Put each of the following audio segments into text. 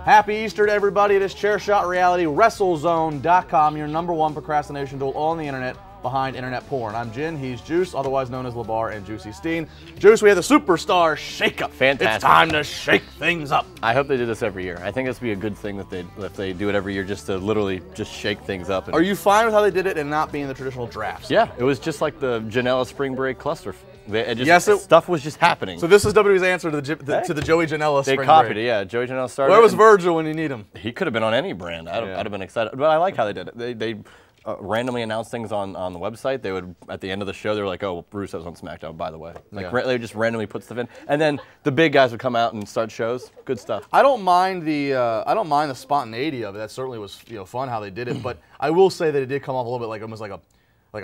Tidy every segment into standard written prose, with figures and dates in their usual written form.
Happy Easter to everybody. It is Chairshot Reality, WrestleZone.com, your #1 procrastination tool on the internet behind internet porn. I'm Jin, he's Juice, otherwise known as LeBar and Juicy Steen. Juice, we have the Superstar Shakeup. Fantastic. It's time to shake things up. I hope they do this every year. I think this would be a good thing that if they do it every year, just to literally just shake things up. Are you fine with how they did it and not being the traditional drafts? Yeah, it was just like the Janela Spring Break cluster. Stuff was just happening. So this is WWE's answer to the Joey Janela Spring Break. They copied it, yeah. Joey Janela started. Where was Virgil when you need him? He could have been on any brand. I'd have been excited. But I like how they did it. They randomly announced things on the website. They would, at the end of the show, they were like, "Oh, Rusev's on SmackDown, by the way." They just randomly put stuff in, and then the big guys would come out and start shows. Good stuff. I don't mind the spontaneity of it. That certainly was fun how they did it. But I will say that it did come off a little bit like almost like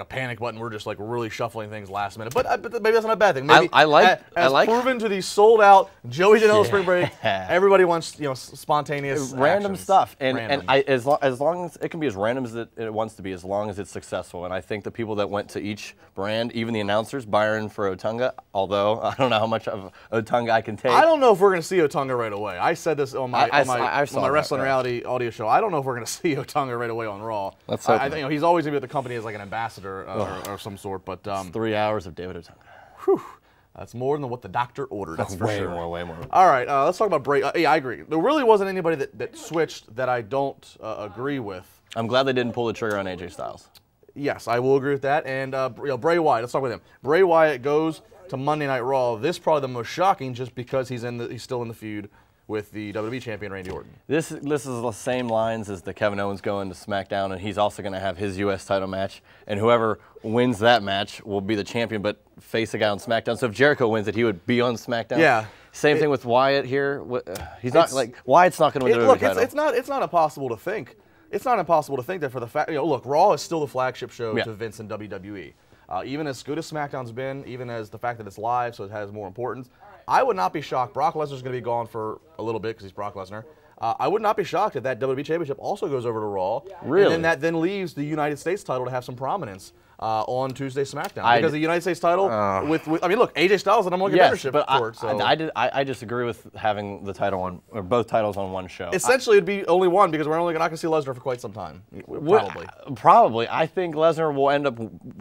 a panic button. We're just like really shuffling things last minute. But maybe that's not a bad thing. Maybe I like proven to the sold out Joey Janela Spring Break. Everybody wants spontaneous random actions. stuff, as long as it can be as random as it wants to be, as long as it's successful. And I think the people that went to each brand, even the announcers, Byron for Otunga, although I don't know how much of Otunga I can take. I don't know if we're going to see Otunga right away. I said this on my Wrestling Reality audio show. I don't know if we're going to see Otunga right away on Raw. Let's hope. I think he's always going to be with the company as like an ambassador. Or some sort, but it's 3 hours of David Otunga. Whew, that's more than what the doctor ordered. That's for way sure. Way more. All right, let's talk about Bray. Yeah, I agree. There really wasn't anybody that switched that I don't agree with. I'm glad they didn't pull the trigger on AJ Styles. Yes, I will agree with that. And Bray Wyatt. Let's talk with him. Bray Wyatt goes to Monday Night Raw. This is probably the most shocking, just because he's still in the feud with the WWE champion Randy Orton. This is the same lines as the Kevin Owens going to SmackDown, and he's also going to have his U.S. title match, and whoever wins that match will be the champion, but face a guy on SmackDown. So if Jericho wins it, he would be on SmackDown. Yeah. Same thing with Wyatt here. He's not like Wyatt's not going to win the WWE title. It's not impossible to think. It's not impossible to think that for the fact, look, Raw is still the flagship show to Vince and WWE. Even as good as SmackDown's been, even as the fact that it's live, so it has more importance, I would not be shocked. Brock Lesnar's going to be gone for a little bit because he's Brock Lesnar. I would not be shocked if that WWE Championship also goes over to Raw. Really? And then that leaves the United States title to have some prominence on Tuesday SmackDown. Because the United States title, I mean, look, AJ Styles and I'm going to get membership for it. So. I disagree with having the title or both titles on one show. Essentially, it'd be only one because we're not going to see Lesnar for quite some time. Probably. I think Lesnar will end up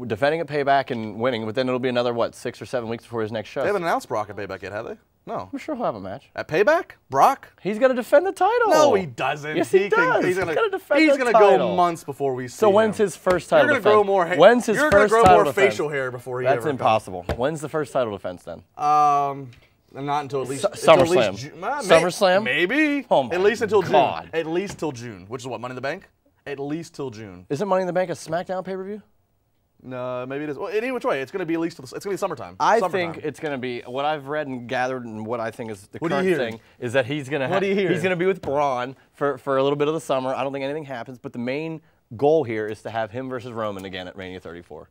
defending at Payback and winning, but then it'll be another, 6 or 7 weeks before his next show. They haven't announced Brock at Payback yet, have they? No. I'm sure he'll have a match. At Payback? Brock? He's going to defend the title. No, he doesn't. Yes, he does. He's going to defend the title. He's going to go months before we see So when's his first title defense? You're going to grow more facial hair before he ever comes. That's impossible. When's the first title defense then? Not until at least SummerSlam. SummerSlam? Maybe. Oh my at least until God. June. At least till June. Which is what, Money in the Bank? At least till June. Isn't Money in the Bank a SmackDown pay-per-view? No, maybe it is. Well, any which way, it's going to be at least it's going to be summertime. I think it's going to be what I've read and gathered, and what I think is the current thing is that he's going to be with Braun for a little bit of the summer. I don't think anything happens, but the main goal here is to have him versus Roman again at Mania 34.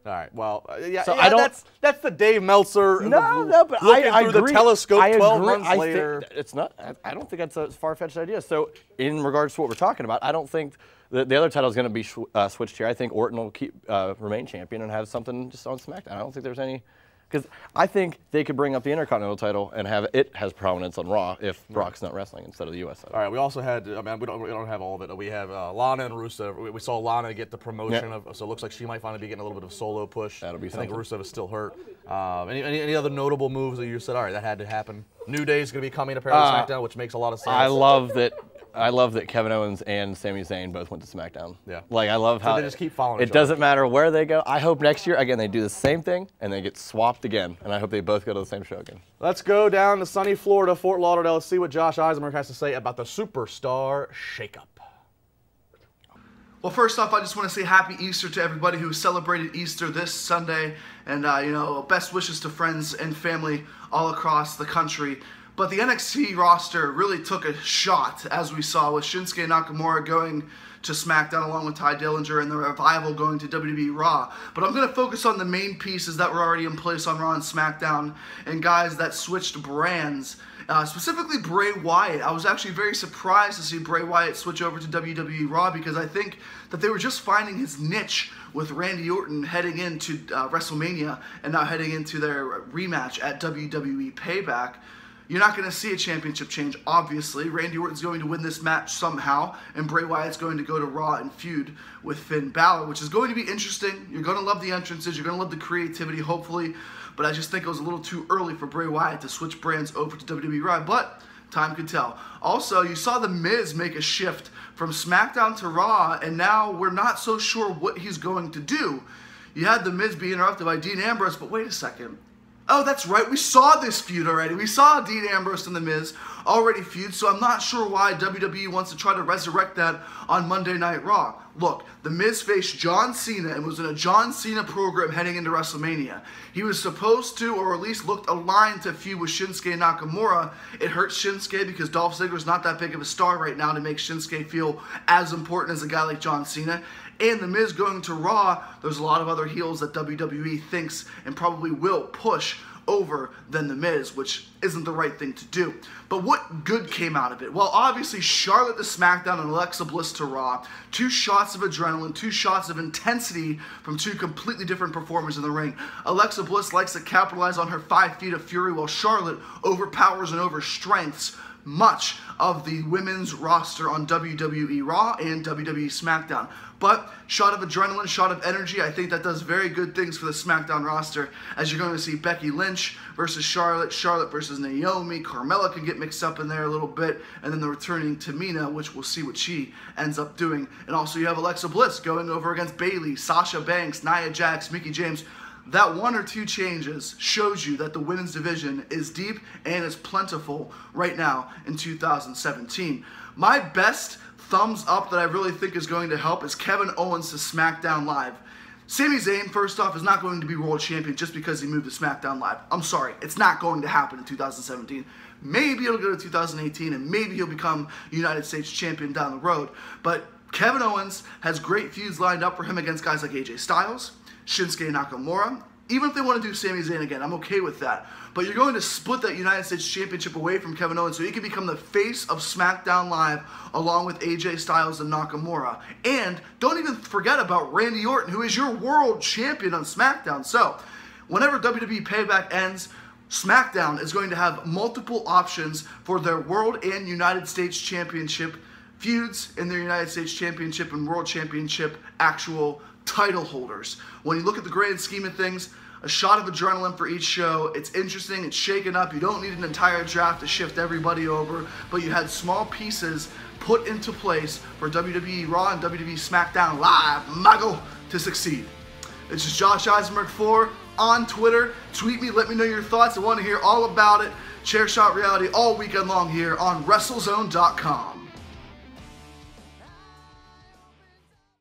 All right. Well, that's the Dave Meltzer. No, but I agree. The telescope 12 months later. It's not. I don't think that's a far-fetched idea. So, in regards to what we're talking about, I don't think the other title is going to be switched here. I think Orton will remain champion and have something just on SmackDown. I don't think there's any. Because I think they could bring up the Intercontinental title and have it has prominence on Raw if Brock's not wrestling instead of the U.S. title. All right, we also had, we don't have all of it. We have Lana and Rusev. We saw Lana get the promotion, so it looks like she might finally be getting a little bit of a solo push. That'll be something. I think Rusev is still hurt. Any other notable moves that you said, all right, that had to happen? New Day's going to be coming to SmackDown, which makes a lot of sense. I love that Kevin Owens and Sami Zayn both went to SmackDown. Yeah. I love how they just keep following it doesn't matter where they go. I hope next year, again, they do the same thing and they get swapped again. And I hope they both go to the same show again. Let's go down to sunny Florida, Fort Lauderdale, see what Josh Eisenberg has to say about the Superstar Shakeup. Well, first off, I just want to say Happy Easter to everybody who celebrated Easter this Sunday. And, best wishes to friends and family all across the country. But the NXT roster really took a shot, as we saw, with Shinsuke Nakamura going to SmackDown along with Ty Dillinger and the Revival going to WWE Raw. But I'm going to focus on the main pieces that were already in place on Raw and SmackDown and guys that switched brands. Specifically Bray Wyatt. I was actually very surprised to see Bray Wyatt switch over to WWE Raw because I think that they were just finding his niche with Randy Orton heading into WrestleMania and now heading into their rematch at WWE Payback. you're not going to see a championship change, obviously. Randy Orton's going to win this match somehow, and Bray Wyatt's going to go to Raw and feud with Finn Balor, which is going to be interesting. You're going to love the entrances. You're going to love the creativity, hopefully. But I just think it was a little too early for Bray Wyatt to switch brands over to WWE Raw. But time could tell. Also, you saw The Miz make a shift from SmackDown to Raw, and now we're not so sure what he's going to do. You had The Miz be interrupted by Dean Ambrose, but wait a second. Oh, that's right. We saw this feud already. We saw Dean Ambrose and The Miz already feud, so I'm not sure why WWE wants to try to resurrect that on Monday Night Raw. Look, The Miz faced John Cena and was in a John Cena program heading into WrestleMania. He was supposed to, or at least looked aligned to feud with Shinsuke Nakamura. It hurts Shinsuke because Dolph Ziggler's not that big of a star right now to make Shinsuke feel as important as a guy like John Cena. And The Miz going to Raw, there's a lot of other heels that WWE thinks and probably will push over than The Miz, which isn't the right thing to do. But what good came out of it? Well, obviously, Charlotte to SmackDown and Alexa Bliss to Raw. 2 shots of adrenaline, 2 shots of intensity from 2 completely different performers in the ring. Alexa Bliss likes to capitalize on her 5 feet of fury, while Charlotte overpowers and overstrengths much of the women's roster on WWE Raw and WWE SmackDown. But shot of adrenaline, shot of energy, I think that does very good things for the SmackDown roster, as you're going to see Becky Lynch versus Charlotte, Charlotte versus Naomi, Carmella can get mixed up in there a little bit, and then the returning Tamina, which we'll see what she ends up doing. And also you have Alexa Bliss going over against Bayley, Sasha Banks, Nia Jax, Mickie James. That 1 or 2 changes shows you that the women's division is deep and is plentiful right now in 2017. My best thumbs up that I really think is going to help is Kevin Owens to SmackDown Live. Sami Zayn, first off, is not going to be world champion just because he moved to SmackDown Live. I'm sorry, it's not going to happen in 2017. Maybe it'll go to 2018, and maybe he'll become United States champion down the road. But Kevin Owens has great feuds lined up for him against guys like AJ Styles, Shinsuke Nakamura. Even if they want to do Sami Zayn again, I'm okay with that. But you're going to split that United States Championship away from Kevin Owens so he can become the face of SmackDown Live along with AJ Styles and Nakamura. And don't even forget about Randy Orton, who is your world champion on SmackDown. So, whenever WWE Payback ends, SmackDown is going to have multiple options for their World and United States Championship feuds in their United States Championship and World Championship actual title holders. When you look at the grand scheme of things, a shot of adrenaline for each show. It's interesting, it's shaken up. You don't need an entire draft to shift everybody over, but you had small pieces put into place for WWE Raw and WWE SmackDown Live, Michael, to succeed. This is Josh Eisenberg 4 on Twitter. Tweet me, let me know your thoughts. I want to hear all about it. Chairshot Reality all weekend long here on WrestleZone.com.